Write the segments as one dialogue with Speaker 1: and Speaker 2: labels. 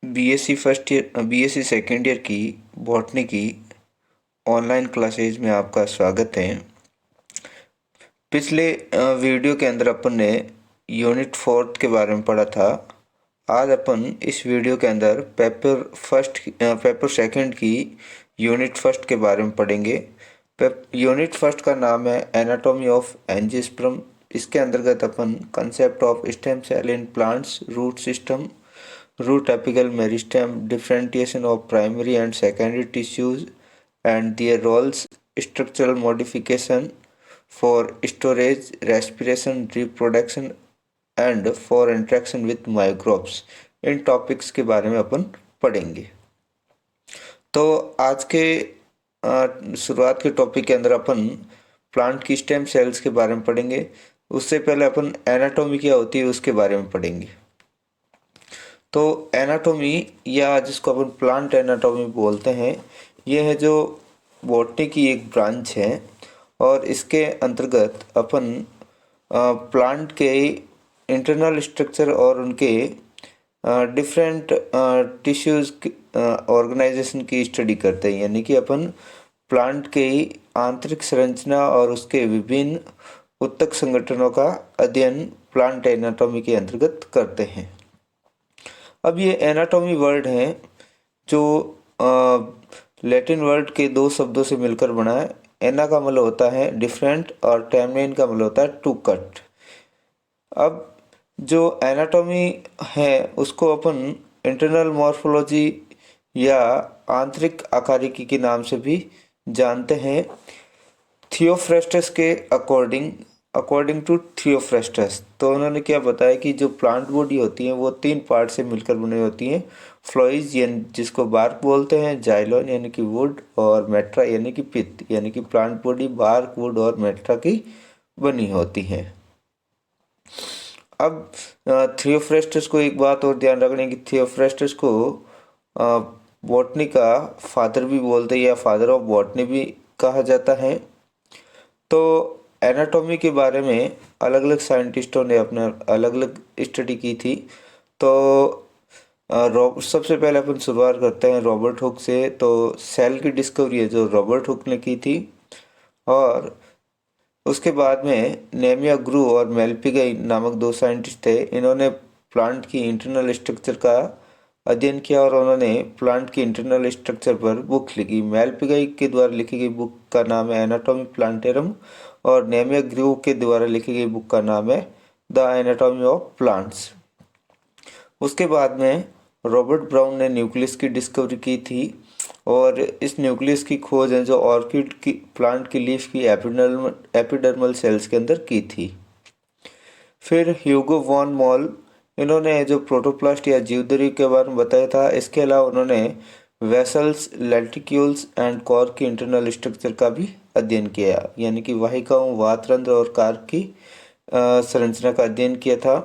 Speaker 1: BSc second year की botany की online classes में आपका स्वागत है। पिछले वीडियो के अंदर अपन ने यूनिट फोर्थ के बारे में पढ़ा था। आज अपन इस वीडियो के अंदर पेपर सेकंड की यूनिट फर्स्ट के बारे में पढ़ेंगे। यूनिट फर्स्ट का नाम है एनाटॉमी ऑफ एंजियोस्पर्म। इसके अंतर्गत अपन concept of stem cell in plants, root system, root apical meristem, differentiation of primary and secondary tissues and their roles, structural modification for storage, respiration, reproduction and for interaction with microbes, in topics के बारे में अपन पढ़ेंगे। तो आज के शुरुआत के topic के अंदर अपन प्लांट की स्टेम सेल्स के बारे में पढ़ेंगे। उससे पहले अपन एनाटॉमी क्या होती है उसके बारे में पढ़ेंगे। तो एनाटॉमी या जिसको अपन प्लांट एनाटॉमी बोलते हैं, ये है जो बॉटनी की एक ब्रांच है और इसके अंतर्गत अपन प्लांट के इंटरनल स्ट्रक्चर और उनके डिफरेंट टिश्यूज ऑर्गेनाइजेशन की स्टडी करते हैं। यानी कि अपन प्लांट के आंतरिक संरचना और उसके विभिन्न ऊतक संगठनों का अध्ययन प्लांट एनाटॉमी के अंतर्गत करते हैं। अब ये एनाटॉमी वर्ड है जो लैटिन वर्ड के दो शब्दों से मिलकर बना है। एना का मतलब होता है डिफरेंट और टैमनेन का मतलब होता है टू कट। अब जो एनाटॉमी है उसको अपन इंटरनल मॉर्फोलॉजी या आंतरिक आकारिकी के नाम से भी जानते हैं। थियोफ्रेस्टस के अकॉर्डिंग टू थियोफ्रेस्टस, तो उन्होंने क्या बताया कि जो प्लांट बॉडी होती है वो 3 पार्ट से मिलकर बनी होती हैं। फ्लोइज यानी जिसको बार्क बोलते हैं, जाइलोन यानी कि वुड और मेट्रा यानी कि पित्त। यानी कि प्लांट बॉडी बार्क, वुड और मेट्रा की बनी होती है। अब थियोफ्रेस्टस को एक बात और ध्यान रखने की, थियोफ्रेस्टस को बॉटनी का फादर भी बोलते हैं या फादर ऑफ बॉटनी भी कहा जाता है। तो एनाटॉमी के बारे में अलग अलग साइंटिस्टों ने अपने अलग अलग स्टडी की थी। तो सबसे पहले अपन शुरुआत करते हैं रॉबर्ट हुक से। तो सेल की डिस्कवरी है जो रॉबर्ट हुक ने की थी, और उसके बाद में नेमिया ग्रू और मेलपिगई नामक 2 साइंटिस्ट थे। इन्होंने प्लांट की इंटरनल स्ट्रक्चर का अध्ययन किया और उन्होंने प्लांट की इंटरनल स्ट्रक्चर पर बुक लिखी। मेलपिगई के द्वारा लिखी गई बुक का नाम है एनाटॉमी प्लांटेरम और नेमिया ग्रू के द्वारा लिखी गई बुक का नाम है द एनाटॉमी ऑफ प्लांट्स। उसके बाद में रॉबर्ट ब्राउन ने न्यूक्लियस की डिस्कवरी की थी, और इस न्यूक्लियस की खोज है जो ऑर्किड की प्लांट की लीफ की एपिडर्मल सेल्स के अंदर की थी। फिर ह्यूगो वॉन मॉल, इन्होंने जो प्रोटोप्लास्ट या जीवदरी के बारे में बताया था। इसके अलावा उन्होंने वेसल्स, लेंटिक्यूल्स एंड कॉर्क की इंटरनल स्ट्रक्चर का भी अध्ययन किया। यानी कि वाहिकाओं, वातरंध्र और कार्क की संरचना का अध्ययन किया था।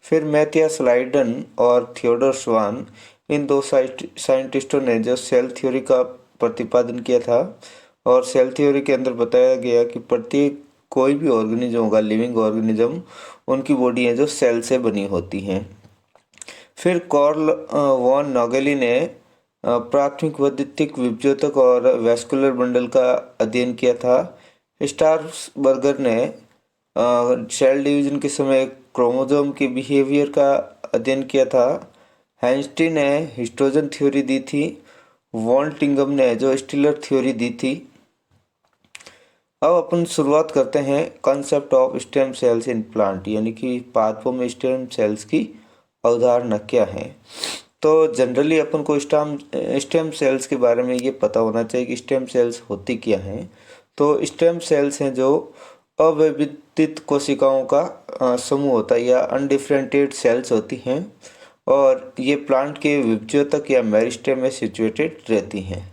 Speaker 1: फिर मैथियास लाइडन और थियोडोर स्वान, इन 2 साइंटिस्टों ने जो सेल थ्योरी का प्रतिपादन किया था, और सेल थ्योरी के अंदर बताया गया कि प्रत्येक कोई भी ऑर्गेनिज्म होगा, लिविंग ऑर्गेनिज्म, उनकी बॉडी है जो सेल से बनी होती हैं। फिर कार्ल वॉन नॉगेली ने प्राथमिक व द्वितीयक विभज्योतक और वैस्कुलर बंडल का अध्ययन किया था। स्टार्सबर्गर ने सेल डिवीजन के समय क्रोमोसोम के बिहेवियर का अध्ययन किया था। हैंस्टी ने हिस्टोजन थ्योरी दी थी। वॉन टिंगम ने जो स्टिलर थ्योरी दी थी। अब अपन शुरुआत करते हैं concept of stem cells in plant, यानी कि पादपों में स्टेम सेल्स की अवधारणा क्या है। तो जनरली अपन को स्टेम सेल्स के बारे में ये पता होना चाहिए कि स्टेम सेल्स होती क्या हैं। तो स्टेम सेल्स हैं जो अविभजित कोशिकाओं का समूह होता है या अनडिफरेंटेड सेल्स होती हैं, और ये प्लांट के विभज्योतक या मेरिस्टेम में सिचुएटेड रहती हैं।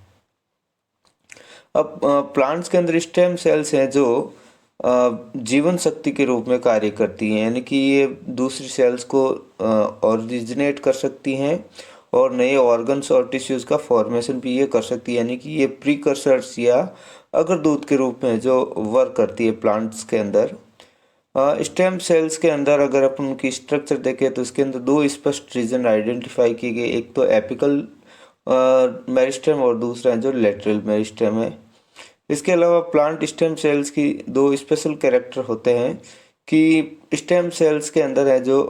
Speaker 1: अब प्लांट्स के अंदर स्टेम सेल्स हैं जो जीवन शक्ति के रूप में कार्य करती हैं। यानी कि ये दूसरी सेल्स को ओरिजिनेट कर सकती हैं और नए ऑर्गन्स और टिश्यूज़ का फॉर्मेशन भी ये कर सकती है। यानी कि ये प्रीकर्सर्स या अग्रदूत के रूप में जो वर्क करती है प्लांट्स के अंदर। स्टेम सेल्स के अंदर अगर अपन उनकी स्ट्रक्चर देखें तो इसके अंदर दो स्पष्ट रीजन आइडेंटिफाई किए गए, एक तो एपिकल मेरिस्टेम और दूसरा जो लेटरल मेरिस्टेम है। इसके अलावा प्लांट स्टेम सेल्स की दो स्पेशल कैरेक्टर होते हैं कि स्टेम सेल्स के अंदर है जो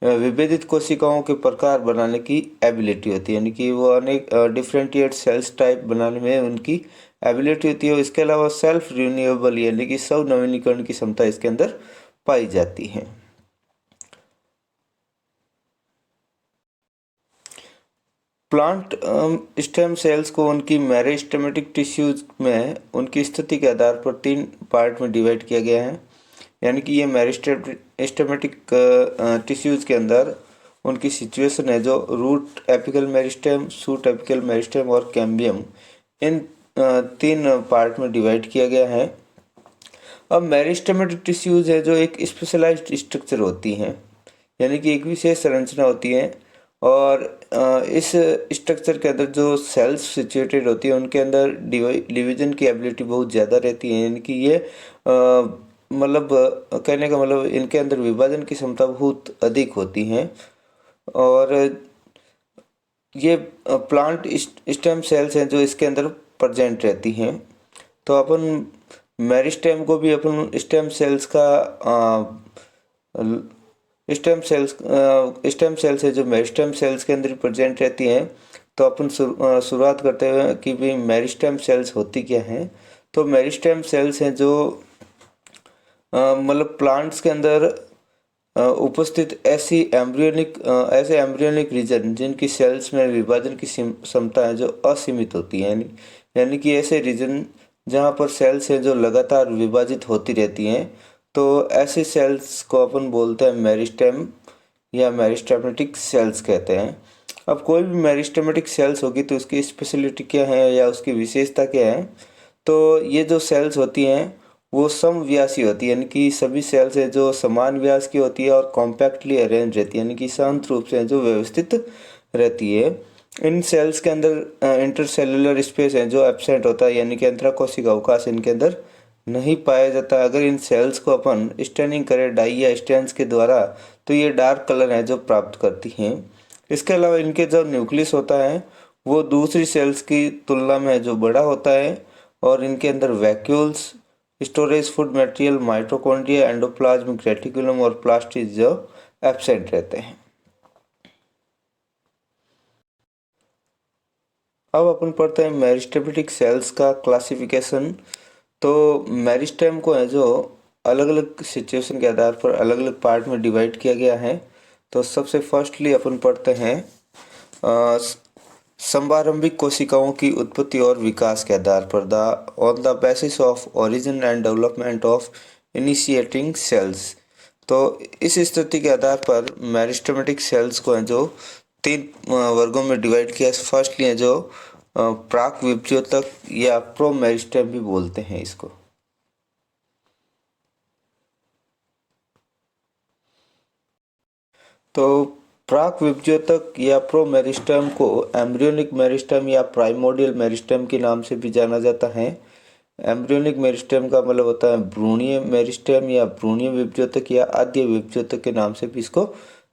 Speaker 1: विभेदित कोशिकाओं के प्रकार बनाने की एबिलिटी होती है, यानी कि वो अनेक डिफरेंटिएट सेल्स टाइप बनाने में उनकी एबिलिटी होती है। इसके अलावा सेल्फ रिन्यूएबल यानी कि स्व नवीनीकरण की क्षमता इसके अंदर पाई जाती है। प्लांट स्टेम सेल्स को उनकी मेरिस्टेमेटिक टिश्यूज में उनकी स्थिति के आधार पर 3 पार्ट में डिवाइड किया गया है, यानी कि ये मेरिस्टेमेटिक टिश्यूज के अंदर उनकी सिचुएशन है जो root apical meristem, shoot apical meristem और कैम्बियम, इन 3 पार्ट में डिवाइड किया गया है। अब मेरिस्टेमेटिक टिश्यूज है जो एक स्पेशलाइज्ड स्ट्रक्चर होती हैं, यानी कि एक विशेष संरचना होती है और इस स्ट्रक्चर के अंदर जो सेल्स सिचुएटेड होती है उनके अंदर डिवीजन की एबिलिटी बहुत ज़्यादा रहती है, यानी कि ये मतलब कहने का मतलब इनके अंदर विभाजन की क्षमता बहुत अधिक होती है। और ये प्लांट स्टेम सेल्स हैं जो इसके अंदर प्रेजेंट रहती हैं। तो अपन मेरिस्टेम को भी अपन स्टेम सेल्स का स्टेम सेल्स है जो मेरिस्टेम सेल्स के अंदर प्रेजेंट रहती हैं। तो अपन शुरुआत करते हुए कि भाई मेरिस्टेम सेल्स होती क्या हैं। तो मेरिस्टेम सेल्स हैं जो मतलब प्लांट्स के अंदर उपस्थित ऐसे एम्ब्रियोनिक रीजन जिनकी सेल्स में विभाजन की क्षमता है जो असीमित होती है, यानी कि ऐसे रीजन जहाँ पर सेल्स हैं जो लगातार विभाजित होती रहती हैं, तो ऐसे सेल्स को अपन बोलते हैं मेरिस्टेम या मेरिस्टेमेटिक सेल्स कहते हैं। अब कोई भी मेरिस्टेमेटिक सेल्स होगी तो उसकी स्पेशलिटी क्या है या उसकी विशेषता क्या है। तो ये जो सेल्स होती हैं वो समव्यासी होती है, यानी कि सभी सेल्स है जो समान व्यास की होती है और कॉम्पैक्टली अरेंज रहती है, यानी कि शांत रूप से जो व्यवस्थित रहती है। इन सेल्स के अंदर इंटरसेलुलर स्पेस है जो एब्सेंट होता है, यानी कि अंतराकोशिक अवकाश इनके अंदर नहीं पाया जाता। अगर इन सेल्स को अपन स्टेनिंग करें डाई या स्टेन्स के द्वारा तो ये डार्क कलर है जो प्राप्त करती हैं। इसके अलावा इनके जो न्यूक्लियस होता है वो दूसरी सेल्स की तुलना में जो बड़ा होता है और इनके अंदर vacuoles, storage food material, mitochondria, endoplasmic reticulum और प्लास्टिड जो एब्सेंट रहते हैं। अब अपन पढ़ते हैं मेरिस्टेमेटिक सेल्स का क्लासिफिकेशन। तो मेरिस्टेम को है जो अलग अलग सिचुएशन के आधार पर अलग अलग पार्ट में डिवाइड किया गया है। तो सबसे फर्स्टली अपन पढ़ते हैं संभारंभिक कोशिकाओं की उत्पत्ति और विकास के आधार पर on the basis of origin and development of initiating cells. तो इस स्थिति के आधार पर मेरिस्टेमेटिक सेल्स को है जो 3 वर्गों में डिवाइड किया। फर्स्टली है जो प्राक विभज्योतक या प्रो मेरिस्टेम भी बोलते हैं इसको। तो प्राक विभज्योतक या प्रो मेरिस्टेम को एम्ब्रियोनिक मेरिस्टेम या प्राइमोर्डियल मेरिस्टेम के नाम से भी जाना जाता है। एम्ब्रियोनिक मेरिस्टेम का मतलब होता है भ्रूणीय मेरिस्टेम या भ्रूणीय विभज्योतक या आद्य विभज्योतक के नाम से भी इसको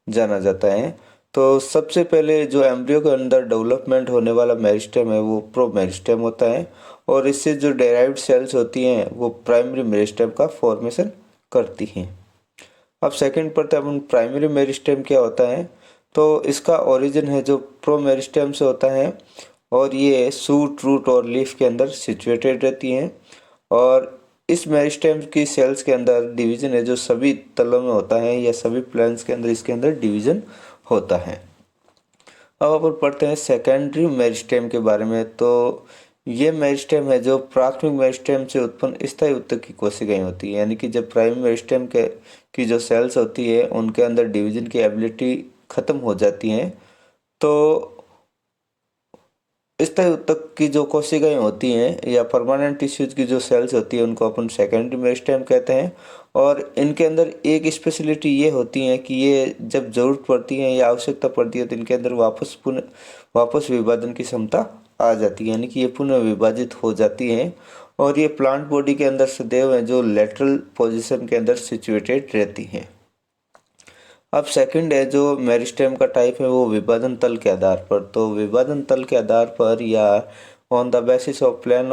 Speaker 1: जाना जाता है। तो सबसे पहले जो एम्ब्रियो के अंदर डेवलपमेंट होने वाला मेरिस्टेम है वो प्रो मेरिस्टेम होता है और इससे जो डेराइव्ड सेल्स होती हैं वो प्राइमरी मेरिस्टेम का फॉर्मेशन करती हैं। अब सेकंड पर अपन प्राइमरी मेरिस्टेम क्या होता है। तो इसका ओरिजिन है जो प्रो मेरिस्टेम से होता है और ये सूट, रूट और लीफ के अंदर सिचुएटेड रहती हैं और इस मेरिस्टेम की सेल्स के अंदर डिवीजन है जो सभी तलों में होता है या सभी प्लेन्स के अंदर इसके अंदर डिवीजन होता है। अब अपन पढ़ते हैं सेकेंडरी मेरिस्टेम के बारे में। तो ये मेरिस्टेम है जो प्राथमिक मेरिस्टेम से उत्पन्न स्थायी ऊतक की कोशिकाएं होती है, यानी कि जब प्राइमरी मेरिस्टेम के की जो सेल्स होती है उनके अंदर डिवीजन की एबिलिटी खत्म हो जाती है तो स्थायी ऊतक की जो कोशिकाएं होती हैं या परमानेंट टिश्यूज की जो सेल्स होती है उनको अपन सेकेंडरी मेरिस्टेम कहते हैं। और इनके अंदर एक स्पेशलिटी ये होती है कि ये जब जरूरत पड़ती है या आवश्यकता पड़ती है तो इनके अंदर वापस विभाजन की क्षमता आ जाती है, यानी कि ये पुनः विभाजित हो जाती हैं और ये प्लांट बॉडी के अंदर सदैव हैं जो लेटरल पोजीशन के अंदर सिचुएटेड रहती हैं। अब सेकंड है जो मेरिस्टेम का टाइप है वो विभाजन तल के आधार पर। तो विभाजन तल के आधार पर या on the basis of plan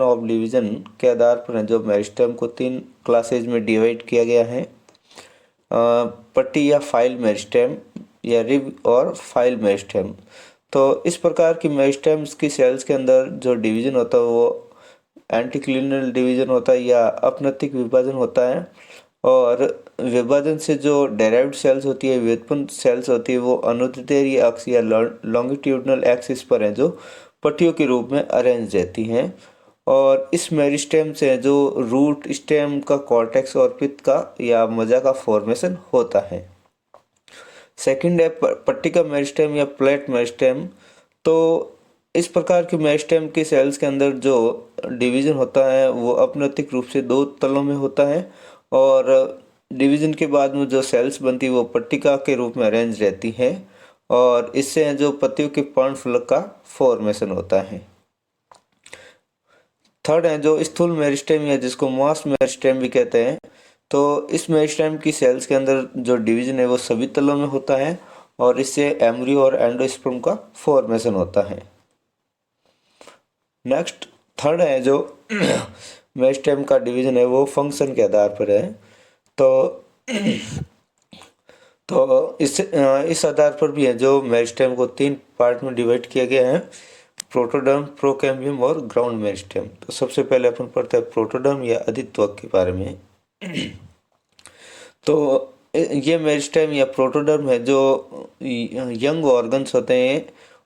Speaker 1: of division के आधार पर है जो मेरिस्टेम को 3 क्लासेज में डिवाइड किया गया है। पट्टी या फाइल मेरिस्टेम या रिब और फाइल मेरिस्टेम। तो इस प्रकार की मेरिस्टेम्स की सेल्स के अंदर जो डिवीजन होता है वो एंटीक्लिनल डिवीजन होता है या अपनतिक विभाजन होता है। और विभाजन से जो डेराइव्ड सेल्स होती है, व्युत्पन्न सेल्स होती है, वो अनुदैर्ध्य अक्ष या लॉन्गिट्यूडनल एक्सिस पर है जो पट्टियों के रूप में अरेंज रहती हैं। और इस मेरिस्टेम से जो रूट स्टेम का कॉर्टेक्स और पित्त का या मज्जा का फॉर्मेशन होता है। सेकंड है पट्टी का मेरिस्टेम या प्लेट मेरिस्टेम। तो इस प्रकार की मेरिस्टेम की सेल्स के अंदर जो डिवीजन होता है वो अपनतिक रूप से 2 तलों में होता है और डिवीजन के बाद में जो सेल्स बनती है वो पट्टिका के रूप में अरेंज रहती है और इससे जो पत्तियों के पर्णफलक का फॉर्मेशन होता है। थर्ड है जो स्थूल मेरिस्टेम या जिसको मास मेरिस्टेम भी कहते हैं। तो इस मेरिस्टेम की सेल्स के अंदर जो डिवीजन है वो सभी तलों में होता है और इससे एम्ब्रियो और एंडोस्पर्म का फॉर्मेशन होता है। नेक्स्ट थर्ड है जो मेरिस्टेम का डिवीजन है वो फंक्शन के आधार पर है। तो इस आधार पर भी है जो मेरिस्टेम को 3 पार्ट में डिवाइड किया गया है, प्रोटोडर्म, प्रोकैम्बियम और ग्राउंड मेरिस्टेम। तो सबसे पहले अपन पढ़ते हैं प्रोटोडर्म या अधित्वक के बारे में। तो ये मेरिस्टेम या प्रोटोडर्म है जो यंग ऑर्गन्स होते हैं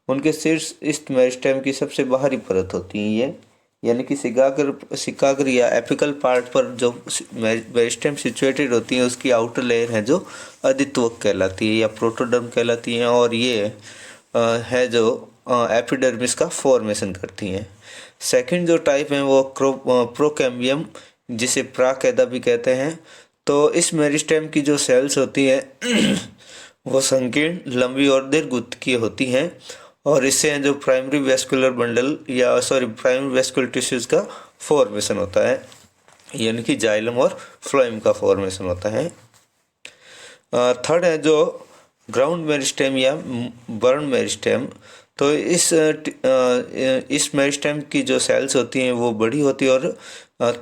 Speaker 1: उनके शीर्ष इस मेरिस्टेम की सबसे बाहरी परत होती है ये, यानी कि सिकाग्र या एपिकल पार्ट पर जो मेरिस्टेम सिचुएटेड होती है उसकी आउटर लेयर है जो अधित्वक कहलाती है या प्रोटोडर्म कहलाती है और ये है जो एपिडर्मिस का फॉर्मेशन करती हैं। सेकंड जो टाइप है वो प्रोकैम्बियम जिसे प्राकैदा भी कहते हैं। तो इस मेरिस्टेम की जो सेल्स होती है वो संकीर्ण, लंबी और दीर्घवृत्तीय होती हैं और इससे जो प्राइमरी वेस्कुलर बंडल या प्राइमरी वेस्कुलर टिश्यूज का फॉर्मेशन होता है, यानी कि जाइलम और फ्लोएम का फॉर्मेशन होता है। थर्ड है जो ग्राउंड मेरिस्टेम या बर्न मेरिस्टेम। तो इस मेरिस्टेम की जो सेल्स होती हैं वो बड़ी होती है और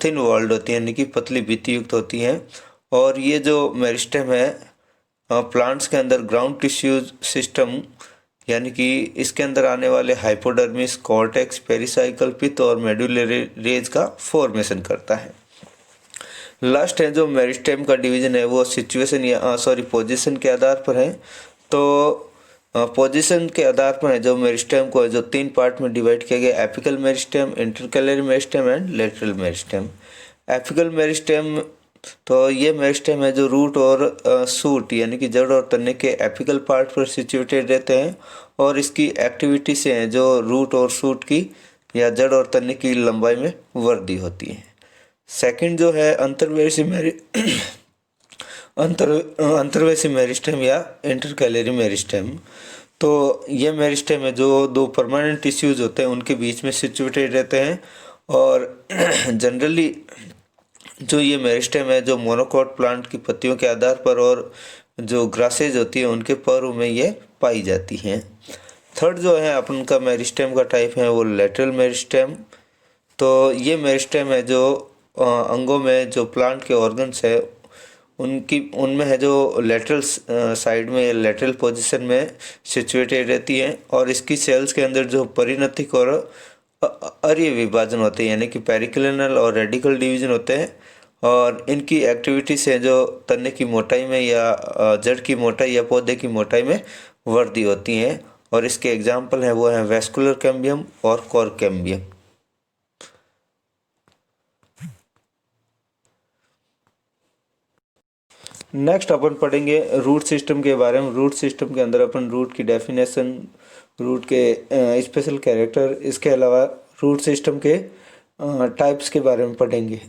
Speaker 1: थिन वॉल्ड होती हैं, यानी कि पतली भित्ति युक्त होती हैं। और ये जो मेरिस्टेम है प्लांट्स के अंदर ग्राउंड टिश्यूज सिस्टम यानी कि इसके अंदर आने वाले हाइपोडर्मिस, कॉर्टेक्स, पेरिसाइकल, पित्त और मेडुलरी रेज का फॉर्मेशन करता है। लास्ट है जो मेरिस्टेम का डिवीजन है वो सिचुएशन या पोजीशन के आधार पर है। तो पोजीशन के आधार पर है जो मेरिस्टेम को है जो 3 पार्ट में डिवाइड किया गया, apical meristem, intercalary meristem and lateral meristem. Apical meristem तो ये मेरिस्टेम है जो रूट और सूट यानी कि जड़ और तने के एपिकल पार्ट पर सिचुएटेड रहते हैं और इसकी एक्टिविटी से है जो रूट और सूट की या जड़ और तने की लंबाई में वृद्धि होती है। सेकंड जो है अंतर्वेशी मेरिस्टेम या इंटरकैलरी मेरिस्टेम। तो ये मेरिस्टेम है जो 2 परमानेंट टिश्यूज होते हैं उनके बीच में सिचुएटेड रहते हैं और जनरली जो ये मेरिस्टेम है जो मोनोकोट प्लांट की पत्तियों के आधार पर और जो ग्रासेज होती है उनके पर्व में ये पाई जाती हैं। थर्ड जो है अपन का मेरिस्टेम का टाइप है वो लेटरल मेरिस्टेम। तो ये मेरिस्टेम है जो अंगों में जो प्लांट के ऑर्गन्स है उनमें है जो लेटरल साइड में लेटरल पोजीशन में सिचुएटेड रहती है और इसकी सेल्स के अंदर जो परिणतिक और अरीय विभाजन होते हैं यानी कि पेरिक्लिनल और रेडिकल डिवीजन होते हैं और इनकी एक्टिविटी से जो तने की मोटाई में या जड़ की मोटाई या पौधे की मोटाई में वृद्धि होती हैं और इसके एग्जाम्पल हैं वो हैं वेस्कुलर कैम्बियम और कोर कैम्बियम। नेक्स्ट अपन पढ़ेंगे रूट सिस्टम के बारे में। रूट सिस्टम के अंदर अपन रूट की डेफिनेशन, रूट के स्पेशल कैरेक्टर, इसके अलावा रूट सिस्टम के टाइप्स के बारे में पढ़ेंगे।